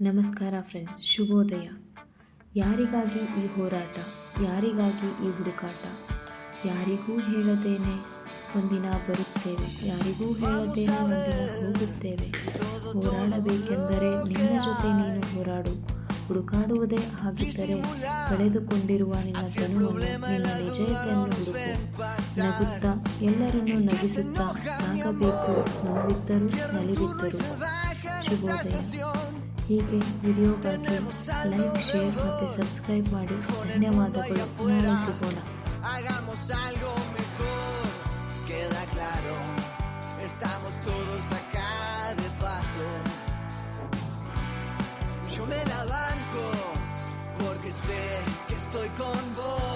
ನಮಸ್ಕಾರ ಫ್ರೆಂಡ್ಸ್, ಶುಭೋದಯ. ಯಾರಿಗಾಗಿ ಈ ಹೋರಾಟ, ಯಾರಿಗಾಗಿ ಈ ಹುಡುಕಾಟ? ಯಾರಿಗೂ ಹೇಳದೇನೆ ಒಂದಿನ ಬರುತ್ತೇವೆ, ಯಾರಿಗೂ ಹೇಳದೇನೆ ಒಂದಿನ ಹೋಗುತ್ತೇವೆ. ಹೋರಾಡಬೇಕೆಂದರೆ ನಿನ್ನ ಜೊತೆ ನೀನು ಹೋರಾಡು. ಹುಡುಕಾಡುವುದೇ ಆಗಿದ್ದರೆ ಕಳೆದುಕೊಂಡಿರುವ ನಿನ್ನ ತನುವನ್ನು, ನಿನ್ನ ನಿಜತೆಯನ್ನು ಹುಡುಕು. ನಗುತ್ತಾ ಎಲ್ಲರನ್ನೂ ನಗಿಸುತ್ತಾ ಸಾಗಬೇಕು, ನೋವಿದ್ದರೂ ನಲಿವಿದ್ದರೂ. ಶುಭೋದಯ. ಹೀಗೆ ವಿಡಿಯೋಗಾಗಿ ಲೈಕ್, ಶೇರ್ ಮತ್ತು ಸಬ್ಸ್ಕ್ರೈಬ್ ಮಾಡಿ. ಧನ್ಯವಾದಗಳು. ನಾಳೆ ಸಿಗೋಣ. Hagamos algo mejor, queda claro, estamos todos acá de paso. Yo me la banco porque sé que estoy con vos.